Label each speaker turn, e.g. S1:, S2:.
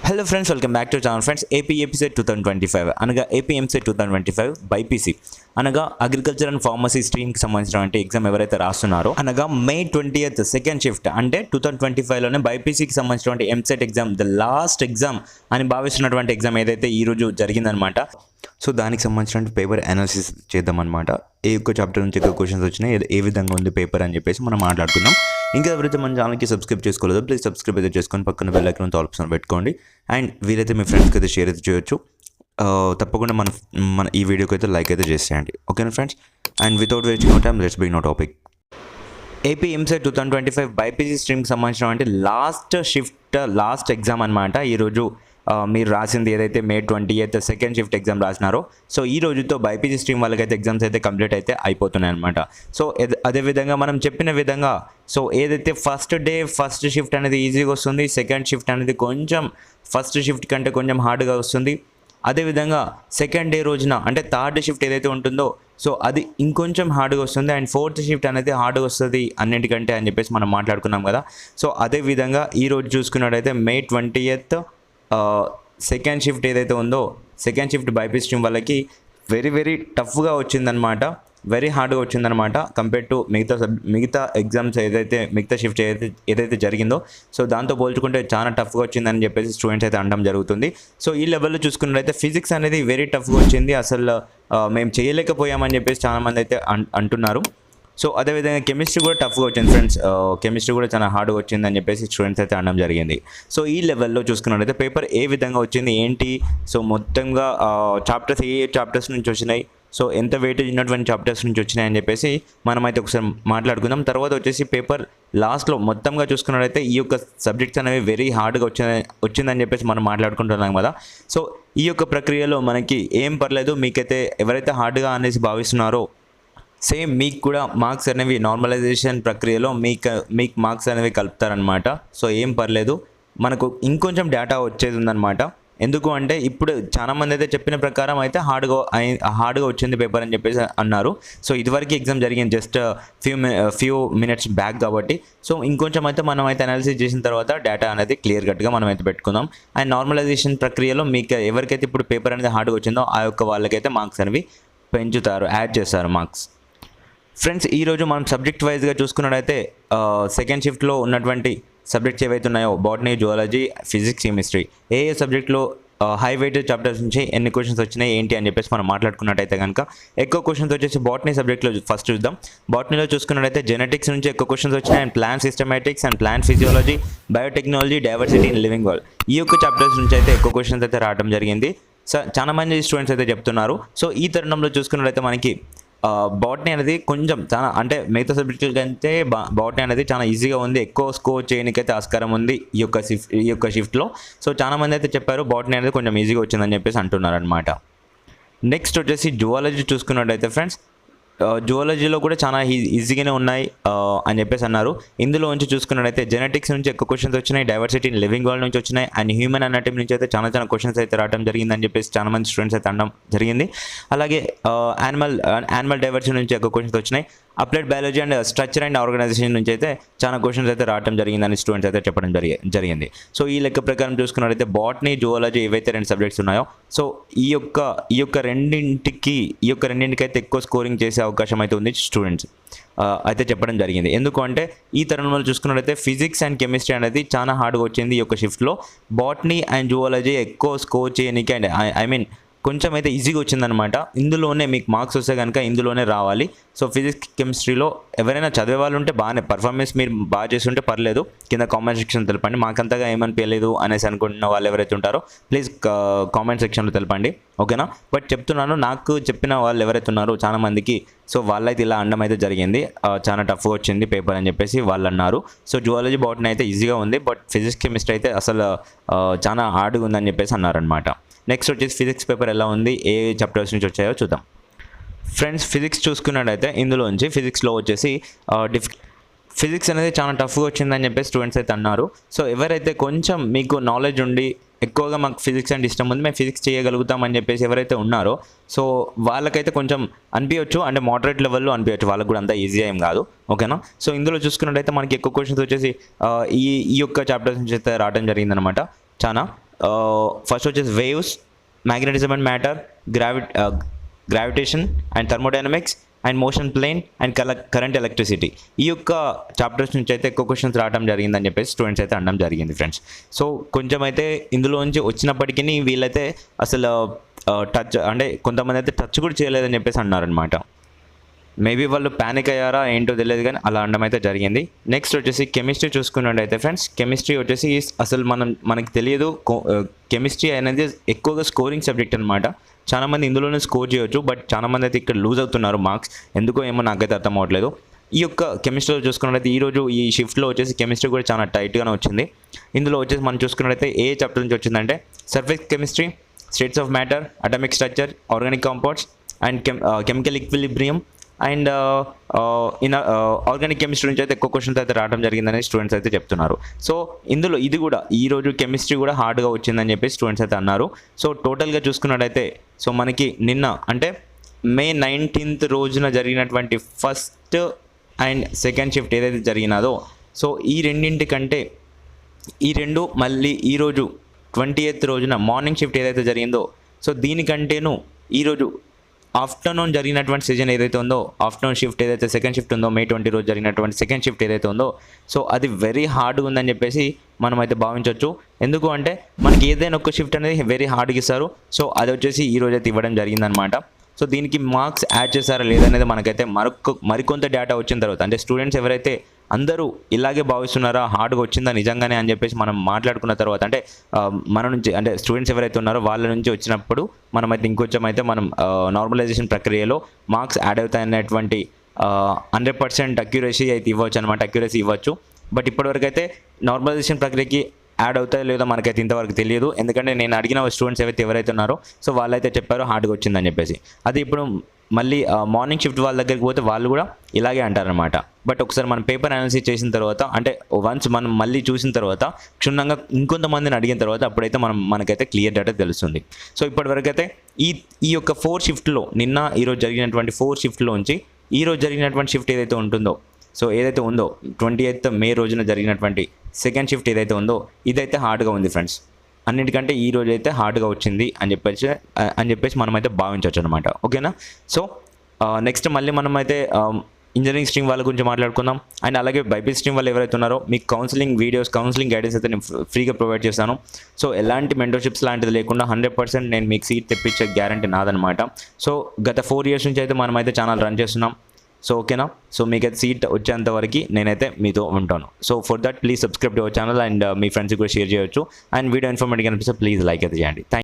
S1: Hello friends, welcome back to channel friends. AP ఎపిసెట్ 2025 అనగా AP EAMCET 2025 BiPC అనగా agriculture and pharmacy స్ట్రీమ్కి సంబంధించినటువంటి exam ఎవరైతే రాస్తున్నారో అనగా May 20th సెకండ్ షిఫ్ట్ అంటే 2025లోనే బైపీసీకి సంబంధించినటువంటి EAMCET exam the last exam అని భావిస్తున్నటువంటి ఎగ్జామ్ ఏదైతే ఈరోజు జరిగిందనమాట. సో దానికి సంబంధించిన పేపర్ అనాలిసిస్ చేద్దామన్నమాట. ఏ ఒక్క చాప్టర్ నుంచి ఎక్కువ క్వశ్చన్స్ వచ్చినాయి, ఏ విధంగా ఉంది పేపర్ అని చెప్పేసి మనం మాట్లాడుకుందాం. ఇంకా ఎవరైతే మన ఛానల్కి సబ్స్క్రైబ్ చేసుకోలేదో ప్లీజ్ సబ్స్క్రైబ్ అయితే చేసుకొని పక్కన బెల్ ఐకాన్ ఆప్షన్ పెట్టుకోండి. అండ్ వీలైతే మీ ఫ్రెండ్స్కి అయితే షేర్ అయితే చేయొచ్చు. తప్పకుండా మన ఈ వీడియోకి అయితే లైక్ అయితే చేసేయండి. ఓకేనా friends? And without wasting time let's begin our topic. AP EAMCET 2025 BiPC స్ట్రీమ్కి సంబంధించినటువంటి లాస్ట్ ఎగ్జామ్ అనమాట. ఈరోజు మీరు రాసింది ఏదైతే May 20th second shift exam రాసినారో, సో ఈ రోజుతో బైపీసీ స్ట్రీమ్ వాళ్ళకైతే ఎగ్జామ్స్ అయితే కంప్లీట్ అయితే అయిపోతున్నాయి అనమాట. సో అదేవిధంగా మనం చెప్పిన విధంగా సో ఏదైతే ఫస్ట్ షిఫ్ట్ అనేది ఈజీగా వస్తుంది, సెకండ్ షిఫ్ట్ అనేది కొంచెం ఫస్ట్ షిఫ్ట్ కంటే కొంచెం హార్డ్గా వస్తుంది. అదేవిధంగా సెకండ్ డే రోజున అంటే థర్డ్ షిఫ్ట్ ఏదైతే ఉంటుందో సో అది ఇంకొంచెం హార్డ్గా వస్తుంది. అండ్ ఫోర్త్ షిఫ్ట్ అనేది హార్డ్గా వస్తుంది అన్నిటికంటే అని చెప్పేసి మనం మాట్లాడుకున్నాం కదా. సో అదేవిధంగా ఈరోజు చూసుకున్నట్టయితే May 20th సెకండ్ షిఫ్ట్ ఏదైతే ఉందో సెకండ్ షిఫ్ట్ బైపీసీ స్ట్రీమ్ వాళ్ళకి వెరీ టఫ్గా వచ్చిందనమాట, వెరీ హార్డ్గా వచ్చిందనమాట కంపేర్ టు మిగతా ఎగ్జామ్స్ మిగతా షిఫ్ట్ ఏదైతే జరిగిందో సో దాంతో పోల్చుకుంటే చాలా టఫ్గా వచ్చిందని చెప్పేసి స్టూడెంట్స్ అయితే అనడం జరుగుతుంది. సో ఈ లెవెల్లో చూసుకున్నట్లయితే ఫిజిక్స్ అనేది వెరీ టఫ్గా వచ్చింది, అసలు మేము చేయలేకపోయామని చెప్పేసి చాలామంది అయితే అంటున్నారు. సో అదేవిధంగా కెమిస్ట్రీ కూడా టఫ్గా వచ్చింది ఫ్రెండ్స్, కెమిస్ట్రీ కూడా చాలా హార్డ్గా వచ్చిందని చెప్పేసి స్టూడెంట్స్ అయితే అనడం జరిగింది. సో ఈ లెవెల్లో చూసుకున్నట్లయితే పేపర్ ఏ విధంగా వచ్చింది ఏంటి, సో మొత్తంగా ఏ చాప్టర్స్ నుంచి వచ్చినాయి, సో ఎంత వెయిటేజ్ ఉన్నటువంటి చాప్టర్స్ నుంచి వచ్చినాయి అని చెప్పేసి మనమైతే ఒకసారి మాట్లాడుకుందాం. తర్వాత వచ్చేసి పేపర్ లాస్ట్లో మొత్తంగా చూసుకున్నట్లయితే ఈ యొక్క సబ్జెక్ట్స్ అనేవి వెరీ హార్డ్గా వచ్చిందని చెప్పేసి మనం మాట్లాడుకుంటున్నాం కదా. సో ఈ యొక్క ప్రక్రియలో మనకి ఏం పర్లేదు, మీకైతే ఎవరైతే హార్డ్గా అనేసి భావిస్తున్నారో సేమ్ మీకు కూడా మార్క్స్ అనేవి నార్మలైజేషన్ ప్రక్రియలో మీకు మార్క్స్ అనేవి కలుపుతారనమాట. సో ఏం పర్లేదు, మనకు ఇంకొంచెం డేటా వచ్చేది ఉందన్నమాట. ఎందుకు అంటే ఇప్పుడు చాలామంది అయితే చెప్పిన ప్రకారం అయితే హార్డ్గా వచ్చింది పేపర్ అని చెప్పేసి అన్నారు. సో ఇదివరకు ఎగ్జామ్ జరిగింది జస్ట్ ఫ్యూ మినిట్స్ బ్యాక్ కాబట్టి సో ఇంకొంచెం అయితే మనం అయితే అనాలిసిస్ చేసిన తర్వాత డేటా అనేది క్లియర్ కట్గా మనం అయితే పెట్టుకుందాం. అండ్ నార్మలైజేషన్ ప్రక్రియలో మీకు ఎవరికైతే ఇప్పుడు పేపర్ అనేది హార్డ్గా వచ్చిందో ఆ యొక్క వాళ్ళకైతే మార్క్స్ అనేవి పెంచుతారు, యాడ్ చేస్తారు మార్క్స్. ఫ్రెండ్స్ ఈరోజు మనం సబ్జెక్ట్ వైజ్గా చూసుకున్నట్టయితే సెకండ్ షిఫ్ట్లో ఉన్నటువంటి సబ్జెక్ట్స్ ఏవైతే ఉన్నాయో బాటనీ, జువాలజీ, ఫిజిక్స్, కెమిస్ట్రీ ఏ సబ్జెక్ట్లో హై వెయిటేజ్ చాప్టర్స్ నుంచి ఎన్ని క్వశ్చన్స్ వచ్చినాయి ఏంటి అని చెప్పేసి మనం మాట్లాడుకున్నట్టయితే కనుక ఎక్కువ క్వశ్చన్స్ వచ్చేసి బాటనీ సబ్జెక్ట్లో ఫస్ట్ చూద్దాం. బాటనీలో చూసుకున్నట్టయితే జెనెటిక్స్ నుంచి ఎక్కువ క్వశ్చన్స్ వచ్చినాయి. And plant systematics and plant physiology, biotechnology, diversity in living world ఈ యొక్క చాప్టర్స్ నుంచి అయితే ఎక్కువ క్వశ్చన్స్ అయితే రావడం జరిగింది. సో చాలా మంది స్టూడెంట్స్ అయితే చెప్తున్నారు. సో ఈ తరుణంలో చూసుకున్నట్టయితే మనకి బాటనీ అనేది కొంచెం చాలా అంటే మిగతా సబ్జెక్టుల కంటే బాటనీ అనేది చాలా ఈజీగా ఉంది, ఎక్కువ స్కోర్ చేయడానికైతే ఆస్కారం ఉంది ఈ యొక్క షిఫ్ట్లో. సో చాలామంది అయితే చెప్పారు బాటనీ అనేది కొంచెం ఈజీగా వచ్చిందని చెప్పేసి అంటున్నారు అనమాట. నెక్స్ట్ వచ్చేసి జువాలజీ చూసుకున్నట్టయితే ఫ్రెండ్స్ జువాలజీలో కూడా చాలా ఈజీగానే ఉన్నాయి అని చెప్పేసి అన్నారు. ఇందులో నుంచి చూసుకున్నట్టయితే జెనెటిక్స్ నుంచి ఎక్కువ క్వశ్చన్స్ వచ్చినాయి, డైవర్సిటీ ఇన్ లివింగ్ వరల్డ్ నుంచి వచ్చినాయి, అండ్ హ్యూమన్ అనాటమీ నుంచి అయితే చాలా క్వశ్చన్స్ అయితే రావడం జరిగిందని చెప్పేసి చాలా మంది స్టూడెంట్స్ అయితే అనడం జరిగింది. అలాగే యానిమల్ డైవర్సిటీ నుంచి ఎక్కువ క్వశ్చన్స్ వచ్చినాయి. Applied biology and structure and organisation నుంచి అయితే చాలా క్వశ్చన్స్ అయితే రావడం జరిగిందని స్టూడెంట్స్ అయితే చెప్పడం జరిగింది. సో ఈ లెక్క ప్రకారం చూసుకున్నట్లయితే బాటనీ, జువాలజీ ఏవైతే రెండు సబ్జెక్ట్స్ ఉన్నాయో సో ఈ యొక్క రెండింటికి అయితే ఎక్కువ స్కోరింగ్ చేసే అవకాశం అయితే ఉంది స్టూడెంట్స్ అయితే చెప్పడం జరిగింది. ఎందుకు అంటే ఈ తరుణంలో చూసుకున్నట్లయితే ఫిజిక్స్ అండ్ కెమిస్ట్రీ అనేది చాలా హార్డ్గా వచ్చింది ఈ యొక్క షిఫ్ట్లో. బాటనీ అండ్ జువాలజీ ఎక్కువ స్కోర్ చేయడానికి అండ్ ఐ మీన్ కొంచెం అయితే ఈజీగా వచ్చిందనమాట. ఇందులోనే మీకు మార్క్స్ వస్తే కనుక ఇందులోనే రావాలి. సో ఫిజిక్స్, కెమిస్ట్రీలో ఎవరైనా చదివే వాళ్ళు ఉంటే బాగానే పర్ఫార్మెన్స్ మీరు బాగా చేస్తుంటే పర్లేదు, కింద కామెంట్ సెక్షన్ తెలపండి. మాకంతగా ఏమనిపించలేదు అనేసి అనుకుంటున్న వాళ్ళు ఎవరైతే ఉంటారో ప్లీజ్ కామెంట్ సెక్షన్లో తెలపండి, ఓకేనా? బట్ చెప్తున్నాను, నాకు చెప్పిన వాళ్ళు ఎవరైతే ఉన్నారో చాలా మందికి సో వాళ్ళైతే ఇలా అనడం అయితే జరిగింది, చాలా టఫ్గా వచ్చింది పేపర్ అని చెప్పేసి వాళ్ళు అన్నారు. సో జువాలజీ, బాటనీ అయితే ఈజీగా ఉంది, బట్ ఫిజిక్స్, కెమిస్ట్రీ అయితే అసలు చాలా హార్డ్గా ఉందని చెప్పేసి అన్నారనమాట. నెక్స్ట్ వచ్చేసి ఫిజిక్స్ పేపర్ ఎలా ఉంది, ఏ చాప్టర్స్ నుంచి వచ్చాయో చూద్దాం. ఫ్రెండ్స్ ఫిజిక్స్ చూసుకున్నట్టయితే ఇందులోంచి ఫిజిక్స్లో వచ్చేసి ఫిజిక్స్ అనేది చాలా టఫ్గా వచ్చిందని చెప్పేసి స్టూడెంట్స్ అయితే అన్నారు. సో ఎవరైతే కొంచెం మీకు నాలెడ్జ్ ఉండి ఎక్కువగా మాకు ఫిజిక్స్ అంటే ఇష్టం ఉంది, మేము ఫిజిక్స్ చేయగలుగుతామని చెప్పేసి ఎవరైతే ఉన్నారో సో వాళ్ళకైతే కొంచెం అనిపించవచ్చు, అంటే మోడరేట్ లెవెల్లో అనిపించవచ్చు, వాళ్ళకు కూడా అంత ఈజీ ఏం కాదు, ఓకేనా? సో ఇందులో చూసుకున్నట్టయితే మనకి ఎక్కువ క్వశ్చన్స్ వచ్చేసి ఈ యొక్క చాప్టర్స్ నుంచి అయితే రావడం జరిగిందనమాట చాలా. ఫస్ట్ వచ్చేసి waves, magnetism and matter, gravitation and thermodynamics and motion plane and current electricity. ఈ యొక్క చాప్టర్స్ నుంచి అయితే ఎక్కువ క్వశ్చన్స్ రావడం జరిగిందని చెప్పేసి స్టూడెంట్స్ అయితే అనడం జరిగింది ఫ్రెండ్స్. సో కొంచెం అయితే ఇందులోంచి వచ్చినప్పటికీ వీళ్ళైతే అసలు టచ్ అంటే కొంతమంది అయితే టచ్ కూడా చేయలేదని చెప్పేసి అన్నారనమాట. మేబీ వాళ్ళు ప్యానిక్ అయ్యారా ఏంటో తెలియదు, కానీ అలా అనడం అయితే జరిగింది. నెక్స్ట్ వచ్చేసి కెమిస్ట్రీ చూసుకున్నట్టయితే ఫ్రెండ్స్, కెమిస్ట్రీ వచ్చేసి అసలు మనకి తెలియదు. కెమిస్ట్రీ అనేది ఎక్కువగా స్కోరింగ్ సబ్జెక్ట్ అనమాట. చాలామంది ఇందులోనే స్కోర్ చేయొచ్చు, బట్ చాలామంది అయితే ఇక్కడ లూజ్ అవుతున్నారు మార్క్స్, ఎందుకో ఏమో నాకైతే అర్థం అవ్వట్లేదు. ఈ యొక్క కెమిస్ట్రీలో చూసుకున్నట్లయితే ఈరోజు ఈ షిఫ్ట్లో వచ్చేసి కెమిస్ట్రీ కూడా చాలా టైట్గానే వచ్చింది. ఇందులో వచ్చేసి మనం చూసుకున్నట్లయితే ఏ చాప్టర్ నుంచి వచ్చిందంటే surface chemistry, states of matter, atomic structure, organic compounds and chemical equilibrium and organic chemistry నుంచి అయితే ఎక్కువ క్వశ్చన్స్ అయితే రావడం జరిగిందని స్టూడెంట్స్ అయితే చెప్తున్నారు. సో ఇందులో ఇది కూడా ఈరోజు కెమిస్ట్రీ కూడా హార్డ్గా వచ్చిందని చెప్పి స్టూడెంట్స్ అయితే అన్నారు. సో టోటల్గా చూసుకున్నట్టయితే సో మనకి నిన్న అంటే May 19th రోజున జరిగినటువంటి ఫస్ట్ అండ్ సెకండ్ షిఫ్ట్ ఏదైతే జరిగినదో, సో ఈ రెండింటికంటే ఈ రెండు మళ్ళీ ఈరోజు 28th రోజున మార్నింగ్ షిఫ్ట్ ఏదైతే జరిగిందో, సో దీనికంటేను ఈరోజు ఆఫ్టర్నూన్ జరిగినటువంటి సెషన్ ఏదైతే ఉందో, ఆఫ్టర్నూన్ షిఫ్ట్ ఏదైతే సెకండ్ షిఫ్ట్ ఉందో, May 20 రోజు జరిగినటువంటి సెకండ్ షిఫ్ట్ ఏదైతే ఉందో, సో అది వెరీ హార్డ్గా ఉందని చెప్పేసి మనం అయితే భావించవచ్చు. ఎందుకు అంటే మనకి ఏదైనా ఒక షిఫ్ట్ అనేది వెరీ హార్డ్గా ఇస్తారు. సో అది వచ్చేసి ఈ రోజు అయితే ఇవ్వడం జరిగిందనమాట. సో దీనికి మార్క్స్ యాడ్ చేశారా లేదనేది మనకైతే మరికొంత డేటా వచ్చిన తర్వాత, అంటే స్టూడెంట్స్ ఎవరైతే అందరూ ఇలాగే భావిస్తున్నారా హార్డ్గా వచ్చిందా నిజంగానే అని చెప్పేసి మనం మాట్లాడుకున్న తర్వాత, అంటే మన నుంచి అంటే స్టూడెంట్స్ ఎవరైతే ఉన్నారో వాళ్ళ నుంచి వచ్చినప్పుడు మనమైతే ఇంకొంచెం అయితే మనం నార్మలైజేషన్ ప్రక్రియలో మార్క్స్ యాడ్ అవుతాయనేటువంటి 100% అక్యురసీ అయితే ఇవ్వచ్చు అనమాట, అక్యురసీ ఇవ్వచ్చు. బట్ ఇప్పటివరకు అయితే నార్మలైజేషన్ ప్రక్రియకి యాడ్ అవుతాయో లేదో మనకైతే ఇంతవరకు తెలియదు. ఎందుకంటే నేను అడిగిన స్టూడెంట్స్ ఎవరైతే ఉన్నారో సో వాళ్ళైతే చెప్పారో హార్డ్గా వచ్చిందని చెప్పేసి. అది ఇప్పుడు మళ్ళీ మార్నింగ్ షిఫ్ట్ వాళ్ళ దగ్గరికి పోతే వాళ్ళు కూడా ఇలాగే అంటారనమాట. బట్ ఒకసారి మనం పేపర్ అనాలిసిస్ చేసిన తర్వాత, అంటే వన్స్ మనం మళ్ళీ చూసిన తర్వాత క్షుణ్ణంగా ఇంకొంతమందిని అడిగిన తర్వాత అప్పుడైతే మనకైతే క్లియర్ డేటా తెలుస్తుంది. సో ఇప్పటివరకు అయితే ఈ యొక్క 4 షిఫ్ట్లో నిన్న ఈరోజు జరిగినటువంటి 4 షిఫ్ట్లోంచి ఈరోజు జరిగినటువంటి షిఫ్ట్ ఏదైతే ఉంటుందో, సో ఏదైతే ఉందో 28th May రోజున జరిగినటువంటి సెకండ్ షిఫ్ట్ ఏదైతే ఉందో ఇదైతే హార్డ్గా ఉంది ఫ్రెండ్స్. అన్నిటికంటే ఈ రోజు అయితే హార్డ్గా వచ్చింది అని చెప్పేసి మనమైతే భావించవచ్చు అనమాట. ఓకేనా? సో నెక్స్ట్ మళ్ళీ మనమైతే ఇంజనీరింగ్ స్ట్రీమ్ వాళ్ళ గురించి మాట్లాడుకుందాం. అండ్ అలాగే బైపీసీ స్ట్రీమ్ వాళ్ళు ఎవరైతే ఉన్నారో మీకు కౌన్సిలింగ్ వీడియోస్, కౌన్సిలింగ్ గైడెన్స్ అయితే నేను ఫ్రీగా ప్రొవైడ్ చేస్తాను. సో ఎలాంటి మెంటర్షిప్స్ లాంటిది లేకుండా 100% నేను మీకు సీట్ తెప్పించే గ్యారంటీ నాదనమాట. సో గత 4 years నుంచి అయితే మనమైతే ఛానల్ రన్ చేస్తున్నాం. సో ఓకేనా? సో మీకైతే సీట్ వచ్చేంత వరకు నేనైతే మీతో ఉంటాను. So for that please subscribe to our channel and మీ ఫ్రెండ్స్కి కూడా షేర్ చేయొచ్చు. అండ్ వీడియో ఇన్ఫర్మేటివ్ అనిపిస్తే ప్లీజ్ లైక్ అయితే చేయండి.